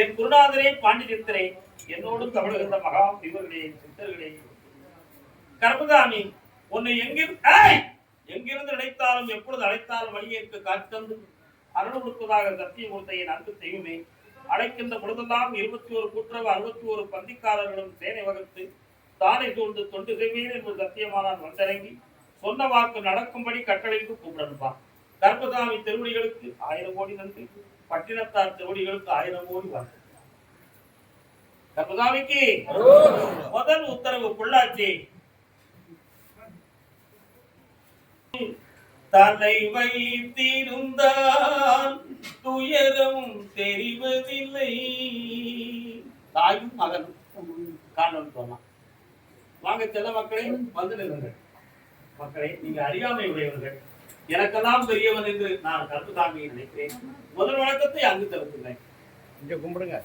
என் குருநாதரே பாண்டிச்சித்திரே, என்னோடும் தமிழக மகா இவர்களே சித்தர்களே, கர்மதாமி உன்னை எங்கிருந்து நினைத்தாலும் எப்பொழுது அழைத்தாலும் வழியேற்கு காட்சி தந்து அருள் கொடுப்பதாக சத்தியம் கொடுத்த என் அன்பு தெய்வமே, அழைக்கின்ற பொழுதெல்லாம் 21 கூட்டுறவு 61 பந்திக்காரர்களும் சேனை வகுத்து தானே சூழ்ந்து தொண்டு செய்வேன் என்று சத்தியமானான் வந்திறங்கி சொன்ன வாக்கு நடக்கும்படி கட்டளைக்கு கூப்பிடனுப்பான். கர்மசாமி திருவடிகளுக்கு 1000 கோடி நன்றி, பட்டினத்தார் திருவடிகளுக்கு 1000 கோடி வாழ்த்து. கர்மசாமிக்கு முதல் உத்தரவு பொள்ளாச்சி. தலை வைத்திருந்தால் துயரம் தெரிவதில்லை. தாயும் மகனும் காரணம் சொன்னான். வாங்க செல்ல மக்களே, வந்து நிறுங்கள். மக்களே, நீங்க அறியாமை உடையவர்கள், எனக்கெல்லாம் பெரியவன் என்று நான் கருத்துதாமியை நினைக்கிறேன். முதல் வணக்கத்தை அங்கு தருகிறேன். இங்க கும்பிடுங்க.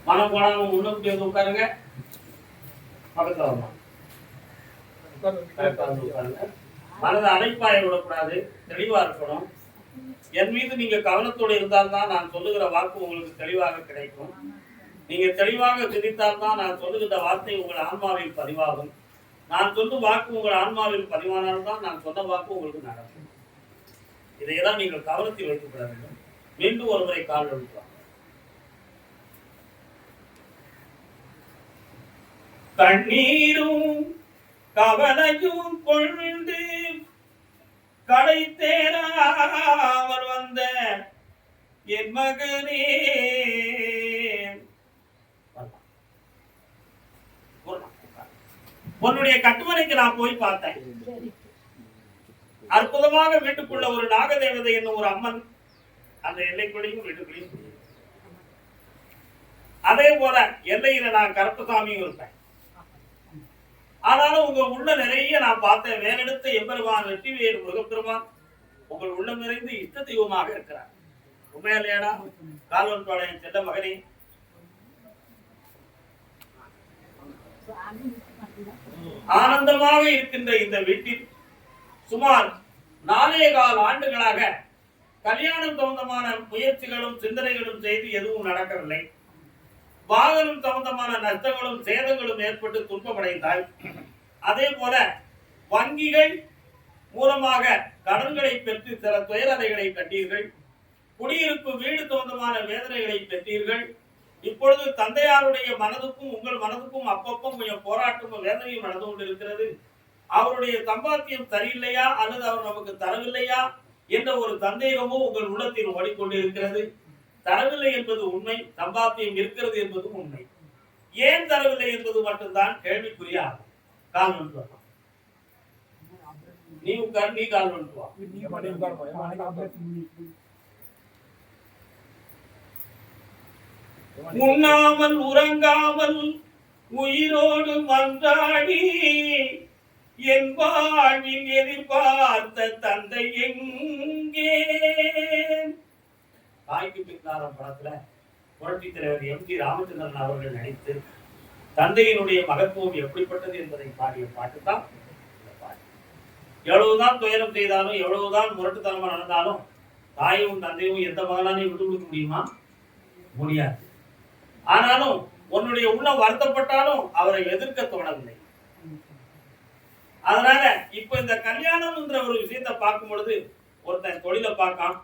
மனம் போடாம முன்னூத்தி உட்காருங்க. பக்கத்துல வரலாம். மனதை அடைப்பாய விடக்கூடாது, தெளிவா இருக்கணும். என் மீது நீங்க கவனத்தோடு இருந்தால்தான் நான் சொல்லுகிற வாக்கு உங்களுக்கு தெளிவாக கிடைக்கும். நீங்க தெளிவாக சிந்தித்தால்தான் நான் சொல்லுகிற வார்த்தை உங்கள் ஆன்மாவில் பதிவாகும். நான் சொல்லும் வாக்கு உங்கள் ஆன்மாவில் பதிவானால்தான் நான் சொன்ன வாக்கு உங்களுக்கு நடக்கும். இதையெல்லாம் நீங்கள் கவனத்தில் வைத்துக் கொள்ள வேண்டும். மீண்டும் ஒருமுறை கால் எழுப்பலாம். கண்ணீரும் கவலையும் கொண்டு கடை தேராமல் வந்த என் மகனே, உன்னுடைய கட்டுமனைக்கு நான் போய் பார்த்தேன். அற்புதமாக வீட்டுக்குள்ள ஒரு நாகதேவதை என்னும் ஒரு அம்மன் அந்த எல்லைக்குள்ளையும் வீட்டுக்குள்ளையும், அதே போல எல்லையில நான் கருப்பசாமியும் இருப்பேன். ஆனாலும் உங்க உள்ள நிறைய நான் பார்த்தேன். வேலெடுத்த எம்பெருமான் வெற்றிவேல் முருகப்பெருமான் உங்கள் உள்ளம் நிறைந்து இஷ்ட தெய்வமாக இருக்கிறார். உண்மையிலேடா கால்வன் பாளையம் செல்ல மகனே, ஆனந்தமாக இருக்கின்ற இந்த வீட்டில் சுமார் 4.25 ஆண்டுகளாக கல்யாணம் சம்பந்தமான முயற்சிகளும் சிந்தனைகளும் செய்து எதுவும் நடக்கவில்லை. வாகனம் சம்பந்தமான நஷ்டங்களும் சேதங்களும் ஏற்பட்டு துன்பமடைந்தாய். அதே போல வங்கிகள் மூலமாக கடன்களை பெற்று சில துயரதைகளை கண்டீர்கள். குடியிருப்பு வீடு சம்பந்தமான வேதனைகளை பெற்றீர்கள். இப்பொழுது தந்தையாருடைய மனதுக்கும் உங்கள் மனதுக்கும் அப்பப்போ கொஞ்சம் போராட்டமும் வேதனையும் நடந்து கொண்டிருக்கிறது. அவருடைய சம்பாத்தியம் சரியில்லையா அல்லது அவர் நமக்கு தரவில்லையா என்ற ஒரு சந்தேகமும் உங்கள் உள்ளத்தில் ஓடிக்கொண்டிருக்கிறது. தரவில்லை என்பது உண்மை, சம்பாத்தியம் இருக்கிறது என்பதும் உண்மை. ஏன் தரவில்லை என்பது மட்டும்தான் கேள்விக்குறியாகும். கால் வந்து நீ உட்கார், நீ கால் வந்து வா. உண்ணாமல் உறங்காமல் உயிரோடு மன்றாடி என் வாழ்வில் எதிர்பார்த்த தந்தை எங்கே? தாய்க்கு பின்னாரம் படத்துல புரட்சி தலைவர் எம்.ஜி. ராமச்சந்திரன் அவர்கள் நடித்து தந்தையினுடைய மகத்துவம் எப்படிப்பட்டது என்பதை பாடிய பாட்டு தான் இந்த பாட்டு. எவ்வளவுதான் துயரம் செய்தாலும், எவ்வளவுதான் முரட்டுத்தனமா நடந்தாலும் தாயும் தந்தையும் எந்த மகனாலையும் விட்டு கொடுக்க முடியுமா? முடியாது. ஆனாலும் உன்னுடைய உள்ள வருத்தப்பட்டாலும் அவரை எதிர்க்க தோணவில்லை. அதனால இப்ப இந்த கல்யாணம்ன்ற ஒரு விஷயத்தை பார்க்கும் பொழுது ஒருத்தன் தொழிலை பார்க்கான்,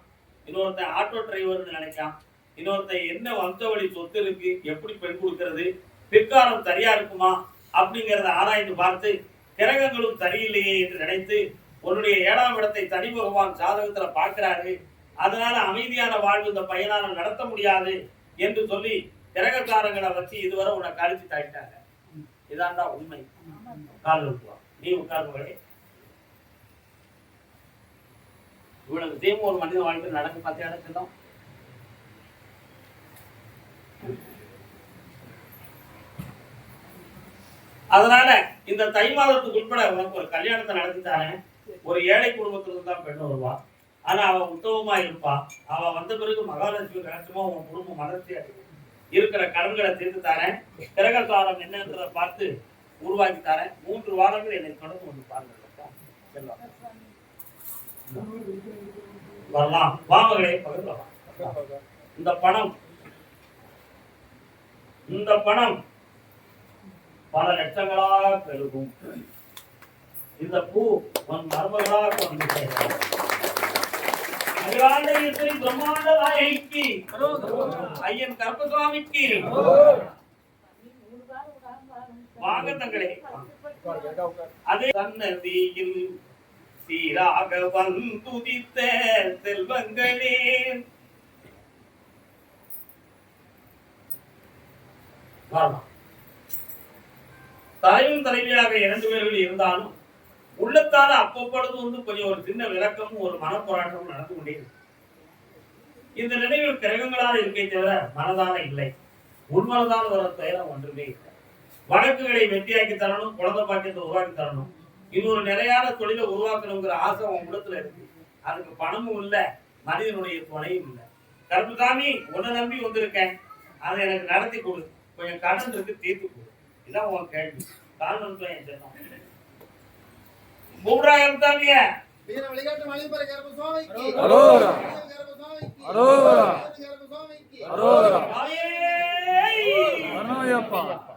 இன்னொருத்தன் ஆட்டோ டிரைவர்னு நினைக்கான், இன்னொருத்தன் என்ன வம்சவழி சொத்து இருக்கு, எப்படி பெண் கொடுக்கிறது, பிற்காலம் சரியா இருக்குமா அப்படிங்கிறத ஆராய்ந்து பார்த்து கிரகங்களும் சரியில்லையே என்று நினைத்து உன்னுடைய 7ஆம் இடத்தை சனி பகவான் ஜாதகத்துல பார்க்கிறாரு. அதனால அமைதியான வாழ்வு இந்த பையனால நடத்த முடியாது என்று சொல்லி கிரகக்காரங்களை வச்சு இதுவரை உன்னை கழிச்சு தாயிட்டாங்க. இதான்டா உண்மை. கால் விட்டுவா, நீ உட்கார்ந்தவர்களே. இவ்வளவு தீம் ஒரு மனித வாழ்க்கை நடக்க பார்த்து இடத்திலும் அதனால இந்த தை மாதத்துக்கு உட்பட உனக்கு ஒரு கல்யாணத்தை நடத்தித்தானே. ஒரு ஏழை குடும்பத்திலிருந்து தான் பெண் வருவா. ஆனா அவன் உத்தமமா இருப்பா. அவன் வந்த பிறகு மகாலட்சுமி கணக்குமா உன் குடும்பம் மனசு இருக்கிற கடன்களை தீர்த்து தானே. கிரகசாரம் என்னன்றதை பார்த்து உருவாக்கி தரேன். 3 வாரங்கள் என்னை தொடர்ந்து வந்து பாருங்க. வரலாம் வாமகளே பகிர்ந்தலாம். இந்த பணம் பல லட்சங்களாக பெருகும். இந்த பூ உன் மர்மங்களாக வந்து சேரும். அகிலாண்டேஸ்வரி பிரம்மாண்ட நாயகிக்கு, ஐயன் கருப்பசாமிக்கு வாங்க தங்களே. அதே சன்னதியில் சீராக வந்துதித்த செல்வங்களே, தலையும் தலைவியாக 2 பேர்கள் இருந்தாலும் உள்ளத்தால அப்பப்பொழுது வந்து கொஞ்சம் ஒரு சின்ன விளக்கமும் ஒரு மனப்போராட்டமும் நடந்து கொண்டே இருக்கு. இந்த நினைவில் கிரகங்களால் இருக்கே தவிர மனதால இல்லை. உள்மனதால் வர தயாரம் ஒன்றுமே இல்லை. வழக்குகளை வெற்றியாக்கி தரணும், குழந்தை பாக்கியத்தை உருவாக்கி தரணும், இன்னொரு நிலையான தொழிலை உருவாக்கணுங்கிற ஆசை உன் உள்ளத்துல இருக்கு. அதுக்கு பணமும் இல்லை, மனிதனுடைய துணையும் இல்லை. கருப்புசாமி உன்னை நம்பி வந்திருக்கேன், அதை எனக்கு நடத்தி கொடு, கொஞ்சம் கடன் இருக்கு தீர்த்து கொடு. இதான் உன் கேள்வி. காரணம் மூன்றாயிரம் தாமிய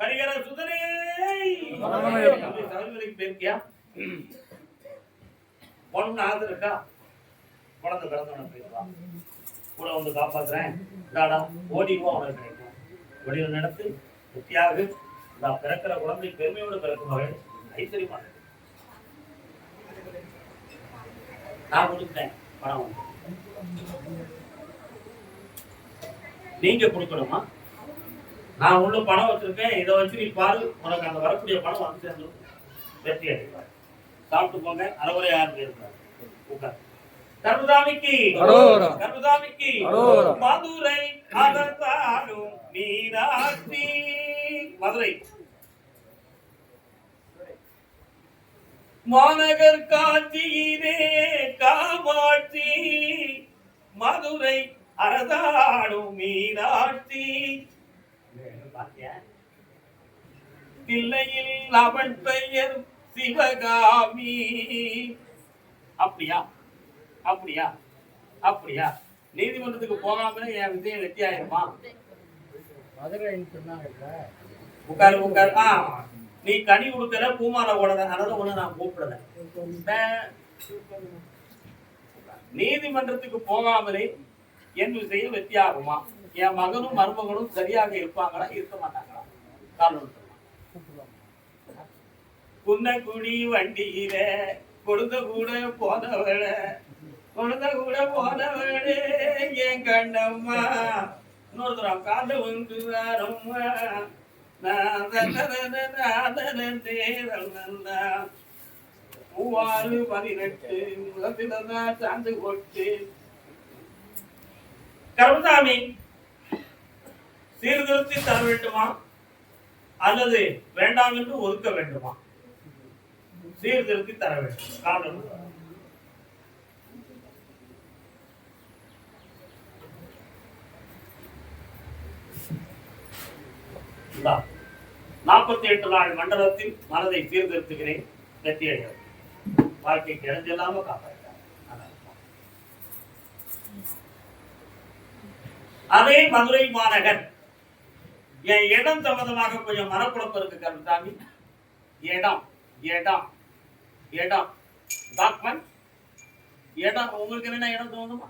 கரிகர சுதனே பேருக்கியா பொண்ணு ஆகுது இருக்கா? குழந்தை பிறந்தவன போயிடுவா, கூட வந்து காப்பாத்துறேன், இதாடா ஓடிவோ அவனுக்கு கிடைக்கும். வெளியில நடத்து வெற்றியாக நான் பிறக்கிற குழந்தை பெருமையோடு பிறக்கும் வகை ஐஸ்வரியமா நான் கொடுத்தேன். பணம் வந்து நீங்க கொடுக்கணுமா? நான் உள்ள பணம் வச்சிருக்கேன், இதை வச்சு நீ பாரு, உனக்கு அந்த வரக்கூடிய பணம் வந்து சேர்ந்து வெற்றி அடைவார். சாப்பிட்டு போங்க. அறவுரை யார் பேருக்கிறார்? கருப்புசாமிக்கு கருப்புசாமிக்கு மதுரை அதத்தாடும் மீனாட்சி, மதுரை மாநகர் காட்சியிலே காமாட்சி, மதுரை அரதாடும் மீனாட்சி, தில்லையில் அவன் பெயர் சிவகாமி. அப்படியா அப்படியா அப்படியா? நீதிமன்றத்துக்கு போகாம என் விஜயம் வெற்றி ஆயிருமா? உட்காரு உட்காரு. நீ கனி கொடுக்கற பூமாலை ஓடத, அதனால ஒண்ணு நான் கூப்பிடல. நீதிமன்றத்துக்கு போகாமலே என் விஷயம் வெற்றி ஆகுமா? என் மகனும் மருமகனும் சரியாக இருப்பாங்களா இருக்க மாட்டாங்களா? காரணம் குன்னக்குடி வண்டியில கொடுத்த கூட போனவளே என் கண்ணம்மா, இன்னொருத்தரம் கால வந்து வரம்மா, மூவாறு 18 முகத்தில்தான் சாந்து கொட்டு. கருப்புசாமி சீர்திருத்தி தர வேண்டுமா அல்லது வேண்டாம் என்று ஒதுக்க வேண்டுமா? சீர்திருத்தி தர வேண்டும். காரணம் 48 நாள் மண்டலத்தில் மனதை சீர்திருத்துகிறேன், வெற்றி அடைகிறது. வாழ்க்கைக்கு இறஞ்செல்லாம காப்பாற்ற. அதே மதுரை மாநகர் என் இடம் சம்பந்தமாக கொஞ்சம் மனக்குழப்பம் இருக்கு கருப்புசாமி. இடம் இடம் இடம் டாக்குமெண்ட் இடம் உங்களுக்கு என்ன இடம் தோணுமா?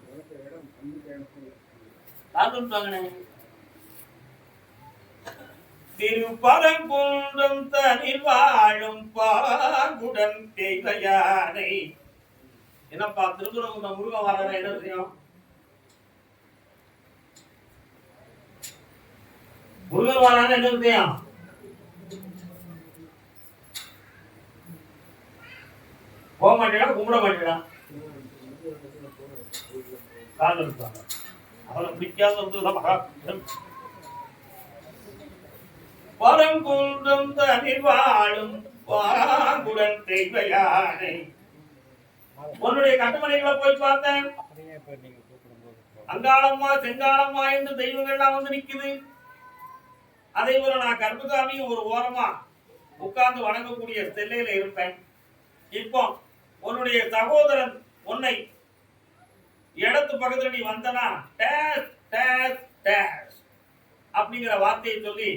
திருப்பரங்குன்றம் தனில் வாழும் பாகுடன் தேவையானை. என்னப்பா திருப்பரங்குன்றம் முருகன் வர என்ன செய்யும்? முருகன் வரான என்ன செய்யும்? போக மாட்டேடா, கும்பிட மாட்டேடா. காதல் அவனை பிடிக்காத பரங்குன்றம் தனில் வாழும் பாகுடன் தேவையானை. உன்னுடைய கட்டுமனைகளை போய் பார்த்தேன். அங்காளம்மா செங்காளம்மா என்று தெய்வங்கள்லாம் வந்து நிக்குது. அதே போல நான் கருப்புசாமி ஒரு ஓரமா உட்கார்ந்து வணங்கக்கூடிய செல்லையில இருப்பேன். இப்போ உன்னுடைய சகோதரன் உன்னை இடத்து பக்கத்துல நீ வந்தனா டேஸ் டேஸ் டேஸ் அப்படிங்கிற வார்த்தையை சொல்லி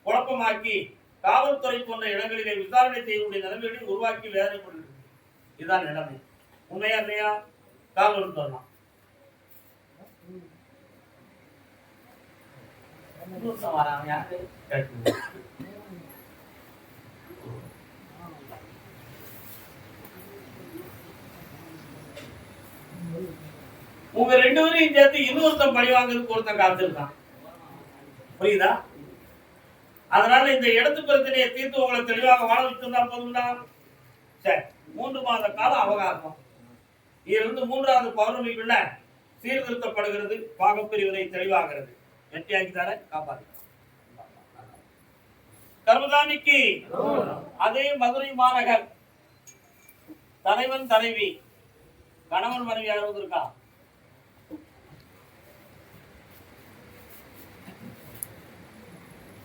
குழப்பமாக்கி காவல்துறை போன்ற இடங்களிலே விசாரணை செய்யக்கூடிய நிலைமைகளை உருவாக்கி வேதனைப்படுகிறது. இதுதான் நிலைமை. உண்மையா இல்லையா? காவல் சொல்லலாம். உங்க ரெண்டு பேரையும் சேர்த்து இன்னொருத்தன் பழி வாங்குறதுக்கு ஒருத்தன் காத்திருக்கான். புரியுதா? அதனால இந்த இடத்து பிரச்சனையை தீர்த்து உங்களை தெளிவாக வாழ வச்சிருந்தா போதும்னா சரி. 3 மாத கால அவகாசம். இதிலிருந்து 3வது பௌர்ணமிக்குள்ள சீர்திருத்தப்படுகிறது. பாகப்பிரிவினை தெளிவாகிறது. வெற்றியாக்கித்தார காப்பாற்று. கர்மதானிக்கு அதே மதுரை மாநகர் தலைவன் தலைவி கணவன் மனைவி யாராவது இருக்கா?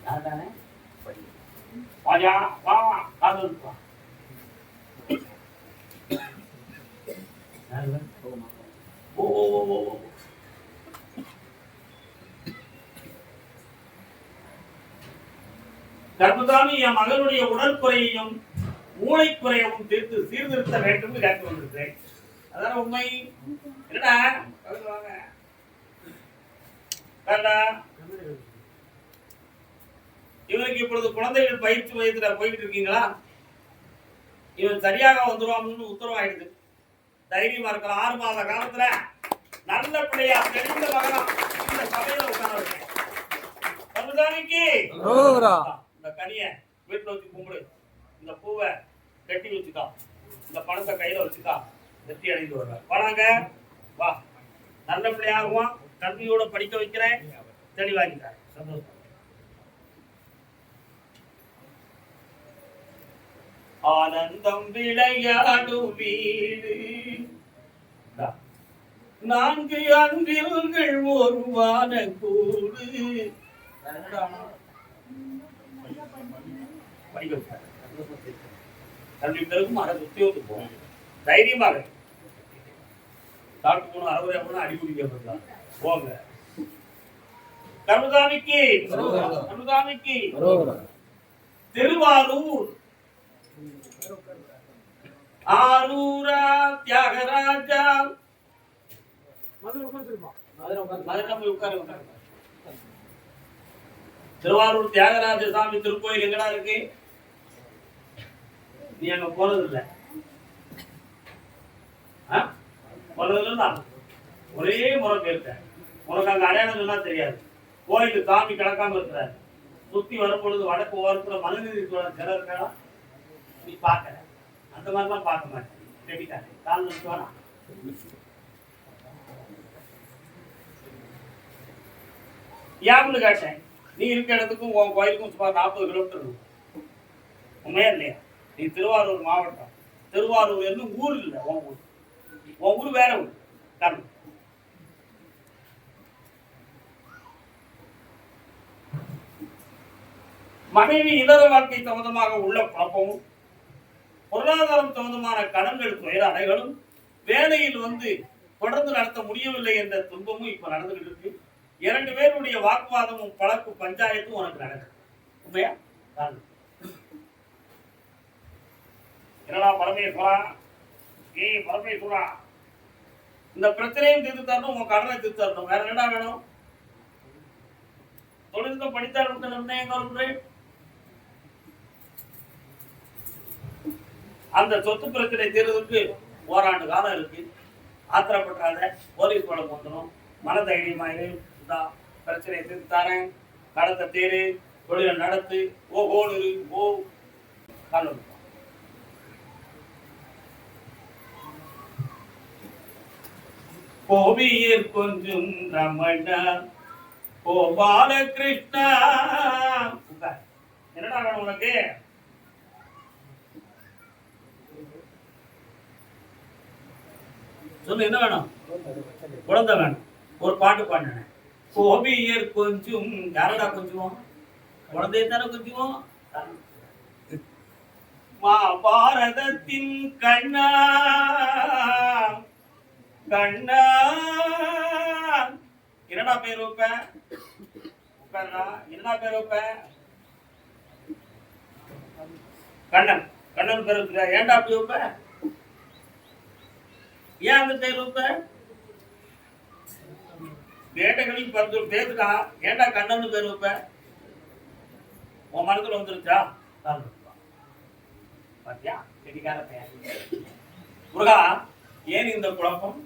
யாருதானே? கர்மதானி என் மகனுடைய உடல் குறையையும் மூளை குறையவும் தீர்த்து சீர்திருத்த வேண்டும் கேட்டு வந்திருக்கிறேன். அதான உண்மை. என்னடா இவனுக்கு இப்பொழுது குழந்தைகள் பயிற்சி மையத்துல போயிட்டு இருக்கீங்களா? இவன் சரியாக வந்துருவான்னு உத்தரவாயிடுது. தைரியமா இருக்கலாம். 6 மாத காலத்துல நல்ல பிள்ளையா தெரிந்த மகனா இந்த சபையில உட்கார்ந்து இந்த கனிய வீட்டுல வச்சு கும்பிடு. இந்த பூவை கட்டி வச்சுக்கா. இந்த பணத்தை கையில வச்சுக்கா. வெற்றி அடைந்து வருவ. பணங்க வா. நல்ல பிள்ளையாகுவான். கல்வியோட படிக்க வைக்கிறேன். தெளிவாக்கிட்டார். சந்தோஷம். ஆனந்தம் விளையாடும் வீடு 4 அன்பில்கள் ஒருவான கூடு. கல்வி பெருக்கும் அதை சுத்தியோடு போகும். தைரியமாக சாப்பிட்டு போகணும். 60 போனா அடிக்குடிக்கப்படலாம். போங்க. கர்மதானிக்கு திருவாரூர் ஆரூரா தியாகராஜா திருவாரூர் தியாகராஜ சாமி திருக்கோயில் எங்கடா இருக்கு? நீ அங்க போனது இல்ல. ஒரே முறை போயிருக்க. உனக்கு அங்க அடையாளம் சொன்னா தெரியாது. கோயிலுக்கு சாமி கிடக்காம இருக்கிறார். சுத்தி வரும்பொழுது வடக்கு ஓரத்துல மனுநீதி சிலர் இருக்கா? நீ பார்க்க அந்த மாதிரிலாம் பார்க்க மாட்டேன். கால் நிறுத்துவானா? யாருன்னு கேட்டேன். நீ இருக்க இடத்துக்கும் உன் கோயிலுக்கும் சுமார் 40 கிலோமீட்டர் இருக்கும். உண்மையா இல்லையா? நீ திருவாரூர் மாவட்டம். திருவாரூர் இருந்து ஊர் இல்லை. உன் ஊர் வேற ஊர். காரணம் மனைவி இதர வாழ்க்கை சம்பந்தமாக உள்ள குழப்பமும், பொருளாதாரம் சம்பந்தமான கடன்கள் துயரடைகளும், வேலையில் தொடர்ந்து நடத்த முடியவில்லை என்ற துன்பமும் இப்ப நடந்துகிட்டு இருக்கு. 2 பேருடைய வாக்குவாதமும் பழக்கு பஞ்சாயத்தும் உனக்கு நடக்குது. உண்மையா? என்னடா பரமேஸ்வரா, பரமேஸ்வரா, இந்த பிரச்சனையும் தீர்த்து தரணும், உன் கடனை தீர்த்து தரணும். வேற என்னடா வேணும்? தொழில்நுட்பம் படித்தார் அந்த சொத்து பிரச்சனை தீர்வதற்கு ஓராண்டு காலம் இருக்கு. ஆத்திரப்பட்டாத. போலீஸ் படம் வந்துடும். மனதைரியமாயிரு. பிரச்சனையை தீர்த்து தரேன். கடத்தை தேரு. தொழிலை நடத்து. ஓடு ஓ காலம். கோபியர் கொஞ்சம் ரமணா கோபால கிருஷ்ணா. என்னடா வேணும் உனக்கு? சொல்லு, என்ன வேணும்? குழந்தை வேணும். ஒரு பாட்டு பாடினேன். கோபியர் கொஞ்சம். யாரடா கொஞ்சம்? குழந்தைய தானே கொஞ்சம். பாரதத்தின் கண்ணா கண்ணா என்னடா பேர் வைப்ப என்ன பேர் வைப்ப கண்ணன் கண்ணன் பேர் வச்சுக்க ஏன்டா அப்படி வைப்ப ஏன் அந்த பேர் வைப்ப வேட்டைகளில் 10 பேருக்கா ஏன்டா கண்ணன் பேர் வைப்ப உன் மனத்துல வந்துருச்சா பாத்தியா செடிக்கார பெயர் முருகா ஏன் இந்த குழப்பம்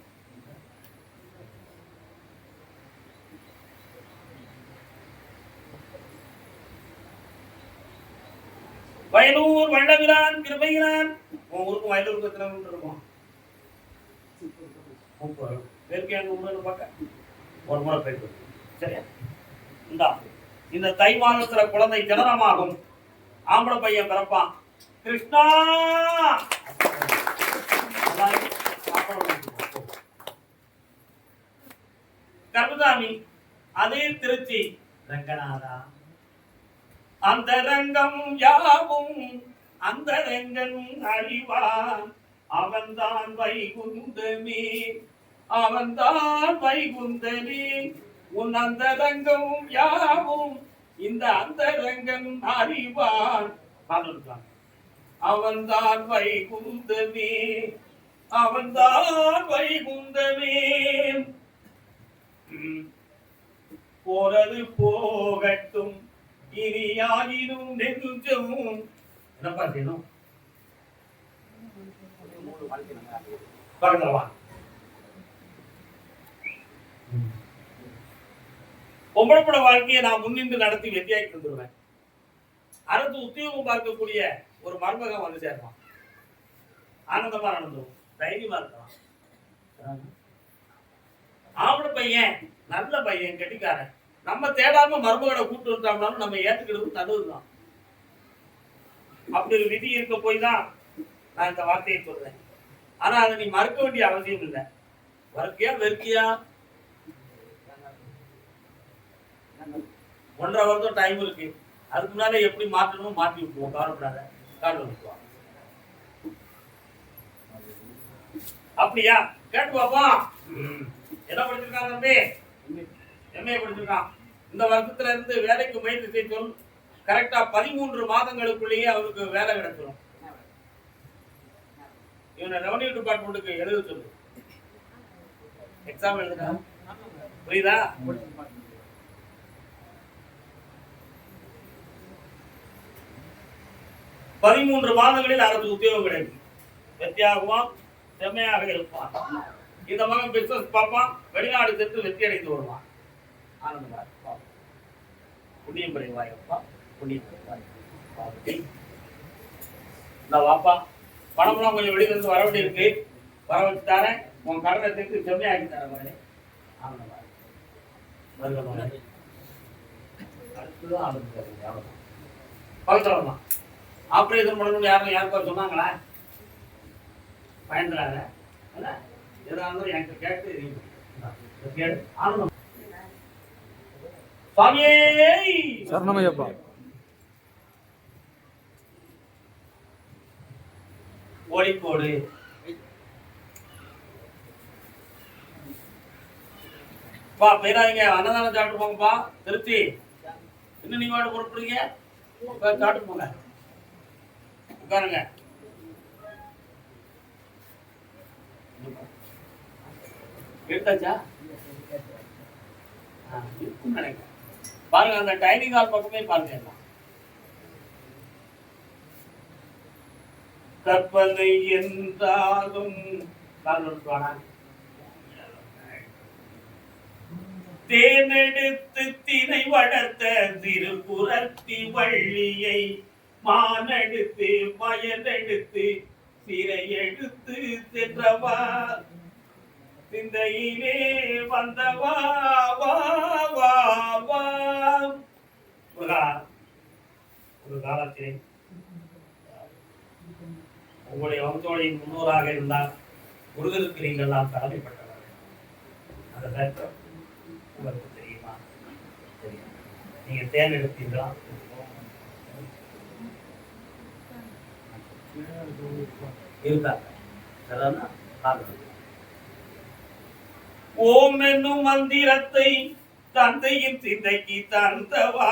வயலூர் வள்ளவிரான் கிருபைகிறான் உன் ஊருக்கு வயலூருக்கு எத்தனை கிலோமீட்டர் இருக்கும் பேருக்கு எங்க ஊர்ல பார்க்க ஒரு முறை போயிட்டு சரியா இந்த தை மாதத்துல குழந்தை ஜனனமாகும் ஆம்பளை பையன் பிறப்பான் கிருஷ்ணா கருதாமி அதே திருச்சி ரங்கநாதா அந்த ரங்கம் யாவும் அந்த ரங்கன் அறிவான் அவன்தான் வைகுந்தமே அவன்தான் வைகுந்தமே உன் அந்த ரங்கம் யாவும் இந்த அந்த ரங்கன் அறிவான் அவன்தான் வைகுந்தமே அவன்தான் வைகுந்தமே போறது போகட்டும் இனியாயினும் நெஞ்சம் என்னப்பா செய்யணும் பொம்பளப்பட வாழ்க்கையை நான் முன்னின்று நடத்தி வெற்றியாக்கி தந்துடுவேன் அடுத்து உத்தியோகம் பார்க்கக்கூடிய ஒரு மருமகன் வந்து சேருவான் ஆனந்தமா நடந்துடும் தைரியமா இருக்கலாம் ஆம்பளை பையன் நல்ல பையன் கெட்டிக்காரன் நம்ம தேடாம மருமகளை கூட்டு வந்தோம்னாலும் நம்ம ஏற்றுக்கிறது நல்லதுதான் அப்படி ஒரு விதி இருக்க போய் தான் நான் இந்த வார்த்தையை சொல்றேன் ஆனா அதை நீ மறுக்க வேண்டிய அவசியம் இல்லை வறுக்கியா வெறுக்கியா 1.5 வருஷம் டைம் இருக்கு அதுக்கு முன்னாலே எப்படி மாற்றணுமோ மாற்றி விட்டுருவோம் கவலைப்படாத கால் விட்டுருவோம் அப்படியா கேட்டு பாப்பா என்ன படிச்சிருக்கான் தம்பி எம்ஏ படிச்சிருக்கான் இந்த வருஷத்துல இருந்து வேலைக்கு முயற்சி செய்ய சொல் கரெக்டா 13 மாதங்களுக்குள்ளேயே அவருக்கு வேலை கிடைச்சிடும் இவனை ரெவன்யூ டிபார்ட்மெண்ட்டுக்கு எழுத சொல்லு எக்ஸாம் எழுதுனா புரியுதா 13 மாதங்களில் அரசு உத்தியோகம் கிடைக்கும் வெற்றியாகுவான் செம்மையாக இருப்பான் இந்த மகன் பிசினஸ் பார்ப்பான் வெளிநாடு சென்று வெற்றி அடைந்து வருவான் ஆனந்தமா புண்ணியம் பெறுவாயப்பா புண்ணியம் பெறுவாய் இந்த வாப்பா பணம்லாம் கொஞ்சம் வெளியிலிருந்து வர வேண்டி இருக்கு வர வச்சு தரேன் உன் கடனை சேர்த்து செம்மையாக்கி தரேன் மகனே ஆனந்தமா அடுத்ததான் ஆனந்தம் பக்கத்துல ஆபரேஷன் பண்ணணும்னு யாருக்கா சொன்னாங்களா பயந்துறாங்க எதாவது என்கிட்ட கேட்டு ஆனந்தம் சுவாமியே சரணமையப்பா ஓடிக்கோடு பா பேராதீங்க அன்னதானம் சாப்பிட்டு போங்கப்பா திருச்சி இன்னும் நீங்க வாட பொறுப்புறீங்க சாப்பிட்டு போங்க உட்காருங்க எடுத்தாச்சா நினைக்கிறேன் பாருங்க அந்த டைனிங் ஹால் பக்கமே பாருங்க எல்லாம் கற்பனை என்றாலும் தேனெடுத்து தினை வளர்த்த திருப்புறத்தி வள்ளியை மானெடுத்து மயனெடுத்து சிறை எடுத்து சென்றவா சிந்தையிலே வந்தவா வா வா வா ஒரு காலத்திலே உங்களுடைய வம்சோடைய முன்னோராக இருந்தால் முருகனுக்கு நீங்கள் எல்லாம் கடமைப்பட்டவர்கள் அந்த தர்க்கம் உங்களுக்கு தெரியுமா தெரியும் நீங்க தேர்ந்தெடுத்தீங்களா இருக்காங்க. ஓம் என்னும் மந்திரத்தை தந்தையின் சிந்தைக்கு தந்தவா,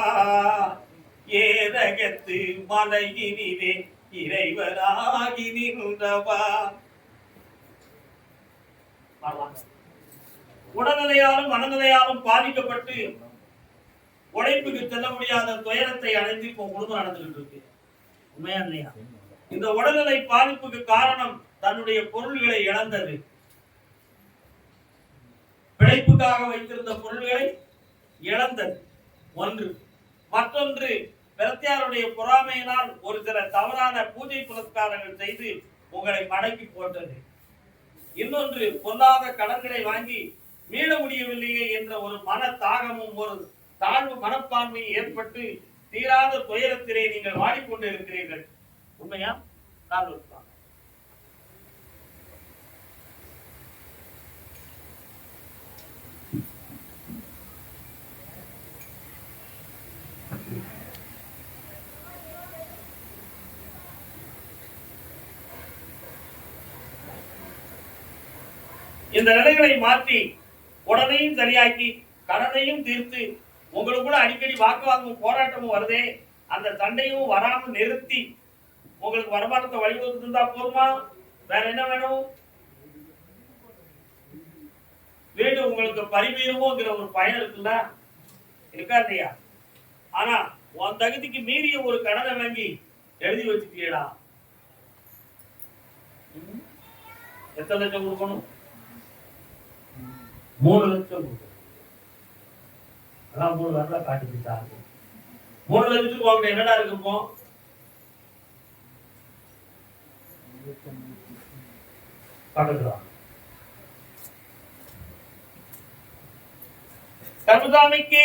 ஏரகத்து மலையினிலே இறைவராகி நின்றவா. உடல்நிலையாலும் மனநிலையாலும் பாதிக்கப்பட்டு உழைப்புக்கு செல்ல முடியாத துயரத்தை அடைந்து இப்போ குடும்பம் நடந்துகிட்டு இருக்கு. உண்மையா இல்லையா? இந்த உடல்நிலை பாதிப்புக்கு காரணம் தன்னுடைய பொருள்களை இழந்தது. பிழைப்புக்காக வைத்திருந்த பொருள்களை இழந்தது ஒன்று. மற்றொன்று, பிரத்யாருடைய பொறாமையினால் ஒரு சில தவறான பூஜை புரஸ்காரங்கள் செய்து உங்களை மடக்கி போட்டது. இன்னொன்று, பொல்லாத கடன்களை வாங்கி மீள முடியவில்லையே என்ற ஒரு மன தாகமும் ஒரு தாழ்வு மனப்பான்மையும் ஏற்பட்டு தீராத துயரத்திலே நீங்கள் வாடிக்கொண்டு இருக்கிறீர்கள். உண்மையா? இந்த நிலைகளை மாற்றி உடனையும் சரியாக்கி கடனையும் தீர்த்து உங்களுக்குள்ள அடிக்கடி வாக்குவாதமும் போராட்டமும் வருதே, அந்த சண்டையும் வராமல் நிறுத்தி உங்களுக்கு வருமானத்தை வழிவகுத்து இருந்தா போதுமா? வேற என்ன வேணும்? வீடு உங்களுக்கு பரிமீறுமோங்கிற ஒரு பயன் இருக்குல்ல, இருக்கா இல்லையா? ஆனா உன் தகுதிக்கு மீறிய ஒரு கடனை வாங்கி எழுதி வச்சுட்டீடா. எத்தனை லட்சம் கொடுக்கணும்? 3 லட்சம் கொடுக்கணும். அதான் 3 வரல காட்டிட்டாங்க. 3 லட்சத்துக்கு வாங்க என்னடா இருக்குமோ? பக்கத்துல கருதாமிக்கு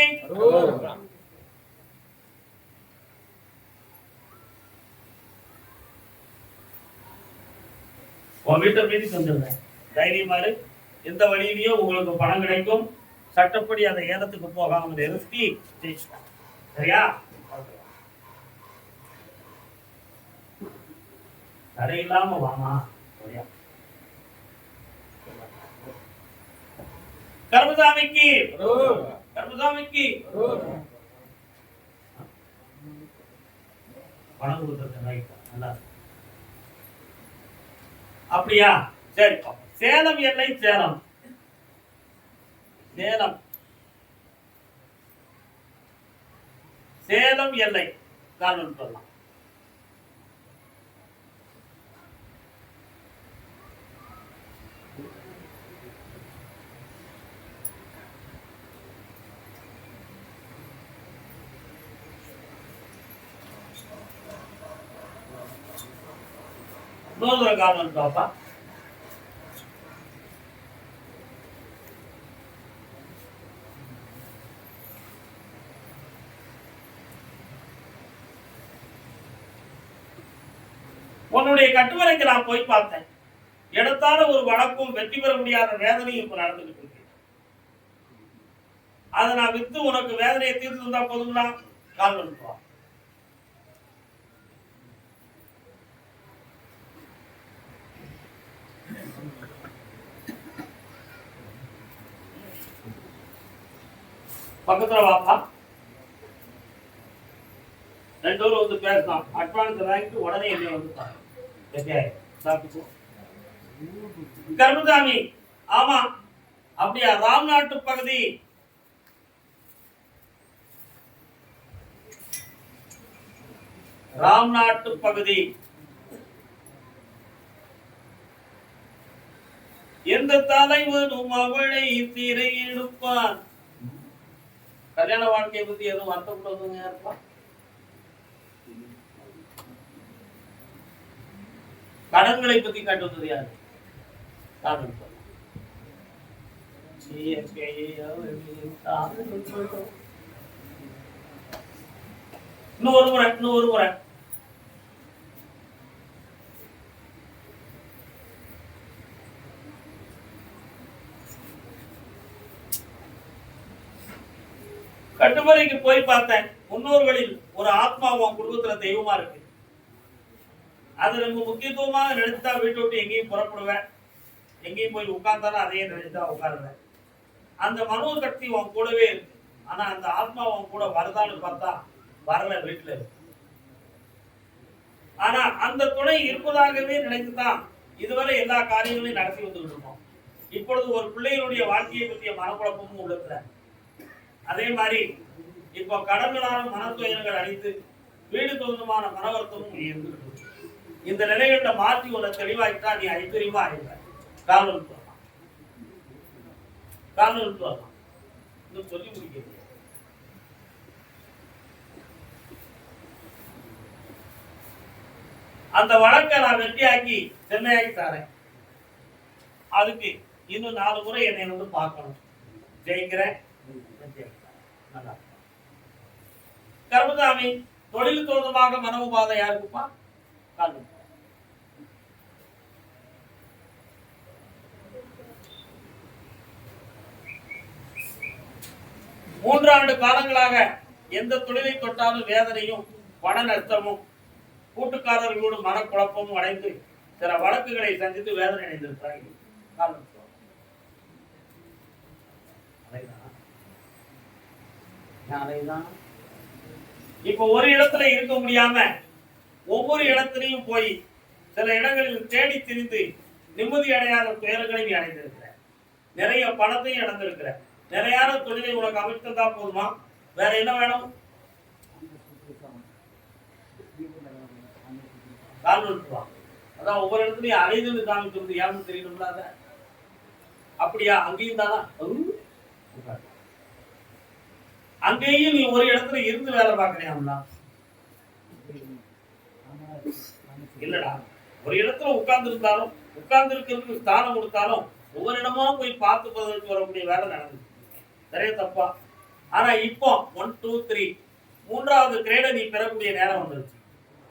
உன் வீட்டை மீதி தந்துடுறேன். தைரியமாறு, எந்த வழியிலையோ உங்களுக்கு பணம் கிடைக்கும். சட்டப்படி அதை ஏலத்துக்கு போகாம நிறுத்தி சரியா? தடையில்லாம வாமா. கருமசாமிக்கு கருமசாமிக்கு பணம் கொடுத்துருக்கேன். நல்லா அப்படியா? சரி. சேலம் எல்லை சேலம் சேலம் சேலம் எல்லை காரணம் சொல்லலாம். இன்னொரு காரணம் பாப்பா. உன்னுடைய கட்டுமலைக்கு நான் போய் பார்த்தேன். எடுத்தால ஒரு வழக்கும் வெற்றி பெற முடியாத வேதனையும் இப்ப நடந்துகிட்டு இருக்கு. அதை நான் வித்து உனக்கு வேதனையை தீர்த்து இருந்தா போதுங்களா? கால் பண்ணுவா. பக்கத்துல வாப்பா. 2 பேரும் வந்து பேசலாம். அட்வான்ஸ் வாங்கிட்டு உடனே என்ன வந்து கருமசாமி. ஆமா அப்படியா? ராம்நாட்டு பகுதி ராம்நாட்டு பகுதி எந்த தலைவனும் அவளை திரை எடுப்பான். கல்யாண வாழ்க்கையை பத்தி எதுவும் வருத்தப்படுவதுங்க இருப்பா? கடன்களை பத்தி காட்டுவது யாரு? இன்னொரு முறை கட்டுமலைக்கு போய் பார்த்தேன். முன்னோர்களில் ஒரு ஆத்மா உன் குடும்பத்துல தெய்வமா இருக்கு. அது ரொம்ப முக்கியத்துவமாக நினைச்சா வீட்டை விட்டு எங்கேயும் புறப்படுவேன், எங்கேயும் போய் உட்கார்ந்தாலும் அதையே நினைச்சா உட்காருவேன். அந்த மனோ சக்தி உன் கூடவே இருக்கு. ஆனா அந்த ஆத்மா உன் கூட வருதான்னு பார்த்தா வரல, வீட்டுல இருக்கு. ஆனா அந்த துணை இருப்பதாகவே நினைத்துதான் இதுவரை எல்லா காரியங்களையும் நடத்தி வந்துகிட்டு இருக்கோம். இப்பொழுது ஒரு பிள்ளைகளுடைய வாழ்க்கையை பற்றிய மனக்குழப்பமும் உள்ளதுல. அதே மாதிரி இப்ப கடன்களாலும் மனத்துயரங்கள் அழித்து வீடு சொந்தமான மனவர்த்தமும் இருந்துகிட்டு இருக்கு. இந்த நிலைகளை மாற்றி உன்னை தெளிவாக்கிட்டா நீ ஐஸ்வர்யமா ஆயிடுற. காரணம் சொல்லி முடிக்க அந்த வழக்கை நான் வெற்றியாக்கி சென்னையாக்கி தரேன். அதுக்கு இன்னும் 4 முறை என்னை வந்து பார்க்கணும். ஜெயிக்கிறேன். கர்மசாமி தொழில் தோந்தமாக மனோபாதை யாருக்குப்பா? காரணம் 3 ஆண்டு காலங்களாக எந்த தொழிலை தொட்டாலும் வேதனையும் பண நஷ்டமும் கூட்டுக்காரர்களோடு மனக்குழப்பமும் அடைந்து சில வழக்குகளை சந்தித்து வேதனை அடைந்திருக்கிறார்கள். இப்ப ஒரு இடத்துல இருக்க முடியாம ஒவ்வொரு இடத்திலையும் போய் சில இடங்களில் தேடி திரிந்து நிம்மதி அடையாத துயரங்களையும் அடைந்திருக்கிற, நிறைய பணத்தையும் இழந்திருக்கிற. நிறையான தொழிலை உனக்கு அமைத்ததா போதுமா? வேற என்ன வேணும்? அதான் ஒவ்வொரு இடத்துலயும் அலைந்து காமிக்கிறது யாருன்னு தெரியணும்ல. அத அப்படியா? அங்கேயும் தானா? அங்கேயும் நீ ஒரு இடத்துல இருந்து வேலை பார்க்கறியாம்னா? இல்லடா, ஒரு இடத்துல உட்கார்ந்து இருந்தாலும் உட்கார்ந்து இருக்கிறதுக்கு ஸ்தானம் கொடுத்தாலும் ஒவ்வொரு இடமா போய் பார்த்து பதிலுக்கு வரக்கூடிய வேலை நடந்தது. நிறைய தப்பா. ஆனா இப்போ 1 2 3 3வது கிரேடை நீ பெறக்கூடிய நேரம் வந்துருச்சு.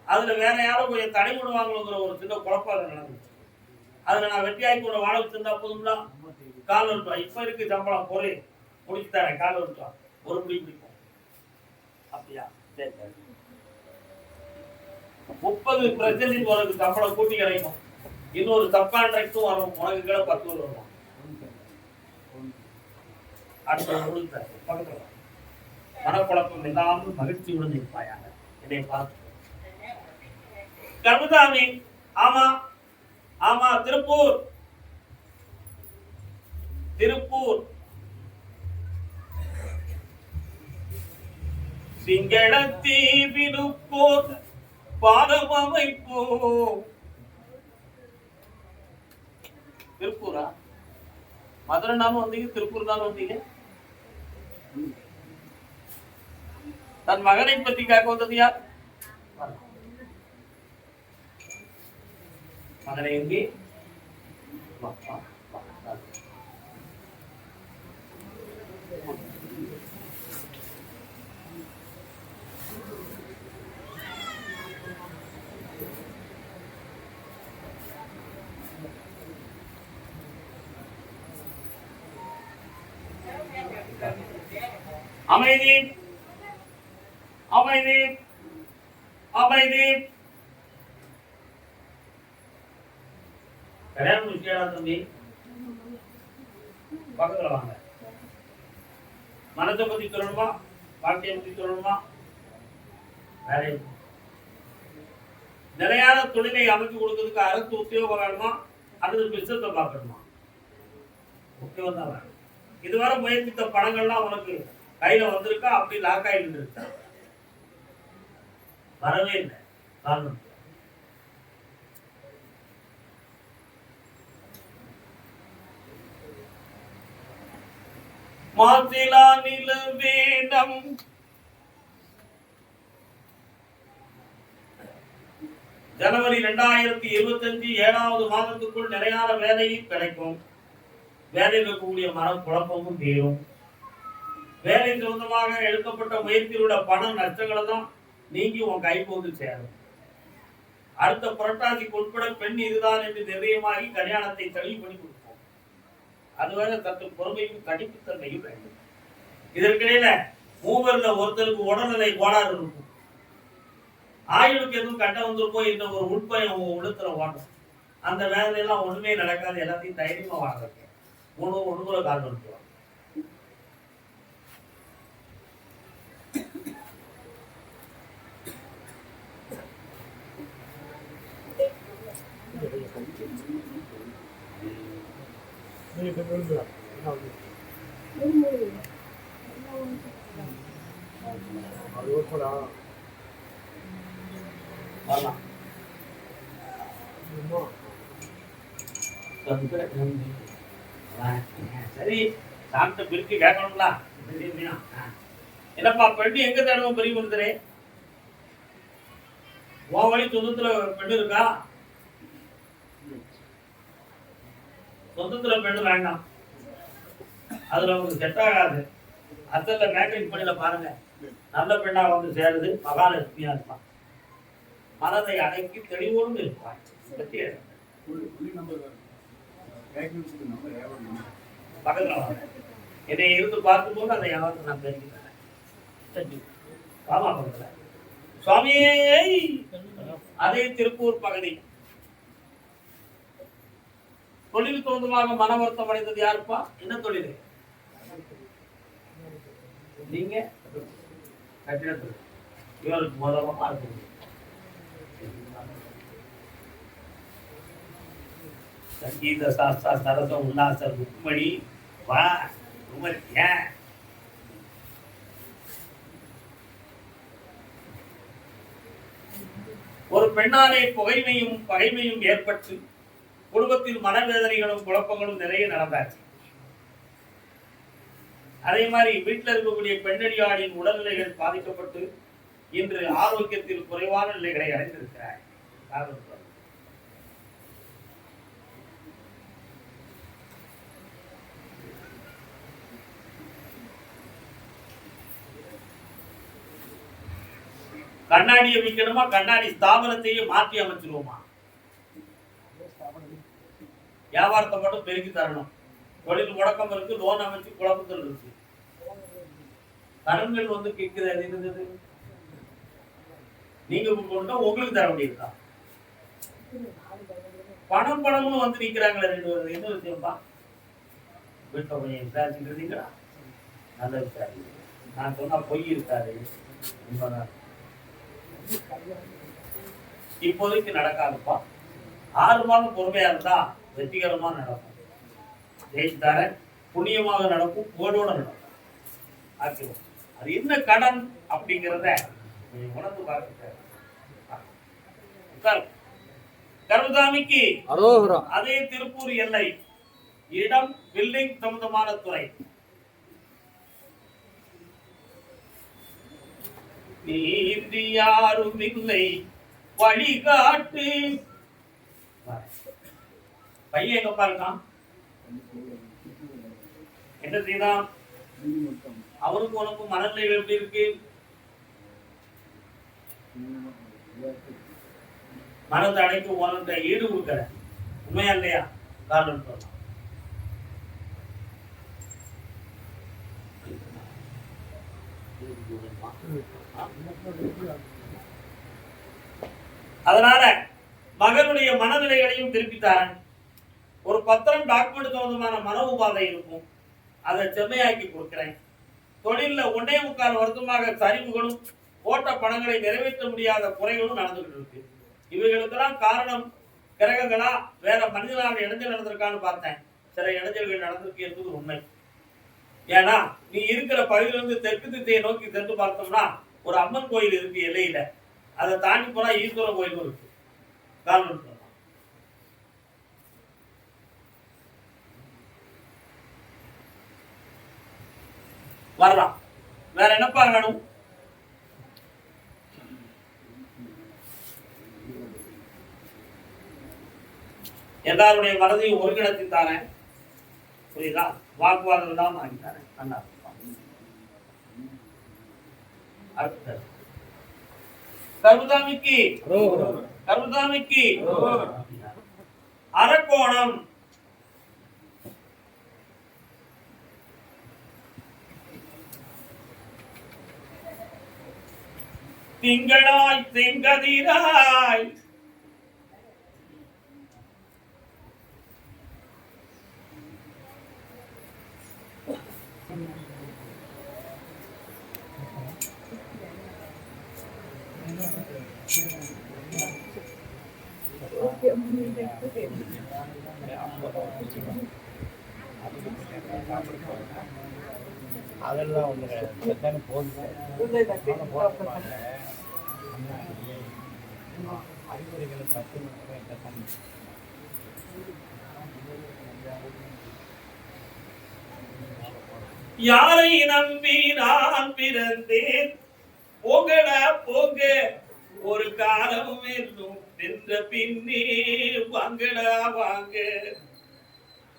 அதுல வேற யாரும் கொஞ்சம் தடைபடுவாங்களோங்கிற ஒரு சின்ன குழப்பம் நடந்துச்சு. அதுல நான் வெற்றியாக்கி கூட வாழ வச்சிருந்தா போதும்னா கால் வருட்டா. இப்ப இருக்கு சம்பளம் பொருள் முடிச்சு தரேன், கால் வருட்டா ஒரு முடி பிடிக்கும். அப்படியா? சரி சரி. 30% உனக்கு சம்பளம் கூட்டி கிடைக்கும். இன்னொரு சப் கான்ட்ராக்டும் வரும். உனக்கு கூட 10 வரும். அடுத்த பக்கத்துல மனக்குழப்பம் இல்லாமல் மகிழ்ச்சியுடன் இருப்பாயாக. என்னை பார்த்து கர்மசாமி. ஆமா ஆமா, திருப்பூர் திருப்பூர் சிங்களத்தீவினுப்போர் பாலம் அமைப்போ. திருப்பூரா? மதுரை நாம வந்தீங்க, திருப்பூர் தானே வந்தீங்க. தன் மகனை பற்றி கேட்க வந்தது யார்? மகனை எங்கே? அமைதி அமைதி அமைதி. கல்யாணம் விஷயம் தம்பி, பக்கத்துல வாங்க. மனத்தை பத்தி சொல்லணுமா, வாழ்க்கையை பத்தி சொல்லணுமா? வேற நிலையான தொழிலை அமைச்சு கொடுக்கறதுக்கு அரசு உத்தியோகம் வேணுமா அல்லது பிசினஸை பார்க்கணுமா? உத்தியோகம் தான் வேணும். இதுவரை முயற்சித்த பணங்கள்லாம் உனக்கு கையில வந்திருக்கா? அப்படி லாக் ஆயிட்டு இருக்கா? வரவே இல்லை. காரணம் மாசிலா நிலவேனம் ஜனவரி 2025 7வது மாதத்துக்குள் நிறையான வேலையும் கிடைக்கும். வேலையில் இருக்கக்கூடிய மனம் குழப்பமும் தீரும். வேலை சொந்தமாக எடுக்கப்பட்ட முயற்சியோட பண நஷ்டங்களை தான் நீங்கி உன் கைக்கு வந்து சேரும். அடுத்த புரட்டாசிக்கு உட்பட பெண் இதுதான் என்று நிர்ணயமாகி கல்யாணத்தை தள்ளி பண்ணி கொடுப்போம். அதுவரை சற்று பொறுமையும் கடிப்புத்தன்மையும் வேண்டும். இதற்கிடையில மூவரில் ஒருத்தருக்கு உடல்நிலை கோளாறு இருக்கும். ஆயுளுக்கு எதுவும் கட்ட வந்துருப்போ இந்த ஒரு உட்பயம் உங்க உள்ளத்துல ஓடும். அந்த வேலையெல்லாம் ஒண்ணுமே நடக்காது. எல்லாத்தையும் தைரியமா வாங்க ஒண்ணு கால் பண்ணுவோம். சரி, சாப்பிட்ட பிரிக்கு கேட்கணும்ல. என்னப்பா பெண்ணு எங்க தேடுவோம் பெரிய கொடுத்துறே? உன் வழி சொந்தத்துல பெண்ணு இருக்கா? சொந்தத்துல பெண்ணு வேண்டாம், அதுல உங்களுக்கு செட் ஆகாது. அத்தல மேட்ரிக் பண்ணில பாருங்க, நல்ல பெண்ணா வந்து சேருது, மகாலட்சுமியா இருப்பான், மனதை அடக்கி தெளிவோடு இருப்பான். பக்கத்துல வாங்க, என்னை இருந்து பார்க்கும்போது அதை யாரும் நான் தெரிவிக்கிறேன். ஆமா பக்கத்துல சுவாமியே. அதே திருப்பூர் பகுதி தொழில் தோந்தமாக மன வருத்தம் அடைந்தது யாருப்பா? என்ன தொழில்? நீங்க கட்டிடத்தில் இவருக்கு முதலமா இருக்கு. சங்கீத சாஸ்திர சரச உல்லாச ருக்மணி வா ஏன் ஒரு பெண்ணாலே புகைமையும் பகைமையும் ஏற்பட்டு குடும்பத்தில் மனவேதனைகளும் குழப்பங்களும் நிறைய நடந்தாச்சு. அதே மாதிரி வீட்டில் இருக்கக்கூடிய பெண்ணடியாளின் உடல்நிலைகள் பாதிக்கப்பட்டு இன்று ஆரோக்கியத்தில் குறைவான நிலைகளை அடைந்திருக்கிறார். கண்ணாடியை விற்கணுமா, கண்ணாடி ஸ்தாபனத்தையே மாற்றி அமைச்சிருவோமா? வியாபாரத்தை மட்டும் பெருக்கி தரணும். தொழில் முடக்கம் இருக்கு, லோன் அமைச்சு குழப்பத்தில் இருக்கு, கடன்கள் வந்து கேட்குது. இருந்தது நீங்க கொண்டா உங்களுக்கு தர வேண்டியதுதான். பணம்னு வந்து நிக்கிறாங்களே ரெண்டு பேரும், என்ன விஷயம்பா? வீட்டில் கொஞ்சம் விசாரிச்சுட்டு இருந்தீங்களா? நல்ல விசாரி. நான் சொன்னா பொய் இருக்காது, உண்மைதான். இப்போதைக்கு நடக்காதுப்பா. 6 மாதம் பொறுமையா இருந்தா வெற்றிகரமா நடக்கும். ஜெயித்தார புண்ணியமாக நடக்கும், புகழோட நடக்கும். அது என்ன கடன் அப்படிங்கிறத உணர்ந்து பார்க்க. கருதாமிக்கு அதே திருப்பூர் எல்லை, இடம் பில்டிங் சம்பந்தமான துறை. நீந்தி யாரும் இல்லை வழிகாட்டு. பையன் எங்கப்பா இருக்கான்? என்ன செய்தான்? அவனுக்கு உனக்கும் மனநிலை எப்படி இருக்கு? மனத்தை அடைக்கு உனக்கு ஈடு கொடுக்கற, உண்மையா இல்லையா? காரணம் சொல்லலாம். அதனால மகனுடைய மனநிலைகளையும் திருப்பித்தாரன். ஒரு பத்திரம் டாக்குமெண்ட் சம்பந்தமான மன உபாதை இருக்கும், அதை செம்மையாக்கி கொடுக்கிறேன். தொழில 1.25 வருஷமாக சரிவுகளும் போட்ட பணங்களை நிறைவேற்ற முடியாத குறைகளும் நடந்துகிட்டு இருக்கு. இவைகளுக்கெல்லாம் காரணம் கிரகங்களா வேற மனிதனாக இடைஞ்சல் நடந்திருக்கான்னு பார்த்தேன். சில இடைஞ்சல்கள் நடந்திருக்கு என்பது உண்மை. ஏன்னா நீ இருக்கிற பகுதியிலிருந்து தெற்கு திசையை நோக்கி சென்று பார்த்தோம்னா ஒரு அம்மன் கோயில் இருக்கு எல்லையில, அதை தாண்டி போனா ஈஸ்வரன் கோயிலும் இருக்கு. காரணம் வரலாம். வேற என்னப்பா வேணும்? எல்லாருடைய மனதையும் ஒருங்கிணைத்து தாரேன், புரியுதா? வாக்குவாதம் இல்லாம ஆகி தாரேன். நல்லா கருதாமிக்கு கருதாமிக்கு அரக்கோணம். திங்களாய் தெங்கதிராய் அதெல்லாம் ஒன்று அறிவுரைகளை பற்றி யாரை நம்பி நான் பிறந்தேன் போகடா போக ஒரு காலம் வென்ற பின்னே வாங்கடா வாங்க.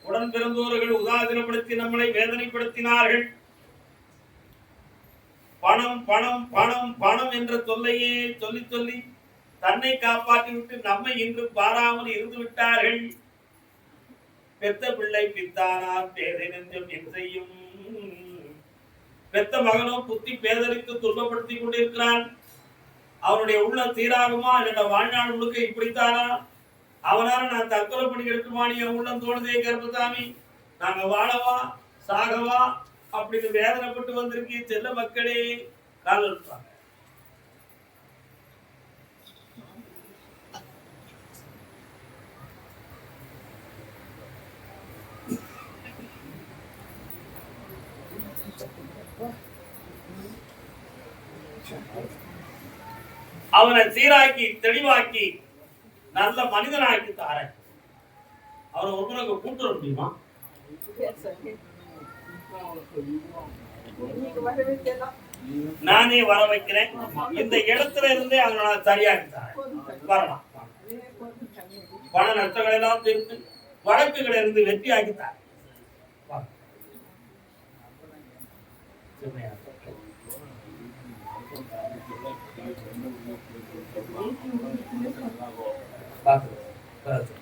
உடன் பிறந்தோர்கள் உதாசீனப்படுத்தி நம்மளை வேதனைப்படுத்தினார்கள். பணம் பணம் பணம் பணம் என்ற தொல்லையே சொல்லி சொல்லி தன்னை காப்பாற்றி விட்டு நம்மை இன்று பாராமல் இருந்து விட்டார்கள். பெத்த பிள்ளை பித்தானார் பேதை நெஞ்சம் என் செய்யும். பெத்த மகனோ புத்தி பேதலித்து துன்பப்படுத்தி கொண்டிருக்கிறான். அவனுடைய உள்ள தீராகுமா? என்னோட வாழ்நாள் முழுக்க இப்படித்தானா? அவனால நான் தற்கொலை பண்ணி எடுக்குமானி என் உள்ளம் தோணுதே கர்மசாமி. நாங்க வாழவா சாகவா அப்படின்னு வேதனைப்பட்டு வந்திருக்கீங்க செல்ல மக்களே. கால் அவனை சீராக்கி தெளிவாக்கி நல்ல மனிதனாக்கி தாரேன். அவனை ஒருவனுக்கு கூட்டு வர முடியுமா? நானே வர வைக்கிறேன். இந்த இடத்துல இருந்தே அவனை நான் சரியாக்கி தாரேன். வரலாம். பண நஷ்டங்கள் எல்லாம் தீர்த்து வழக்குகளை இருந்து வெற்றியாக்கி தாரேன். பார்த்து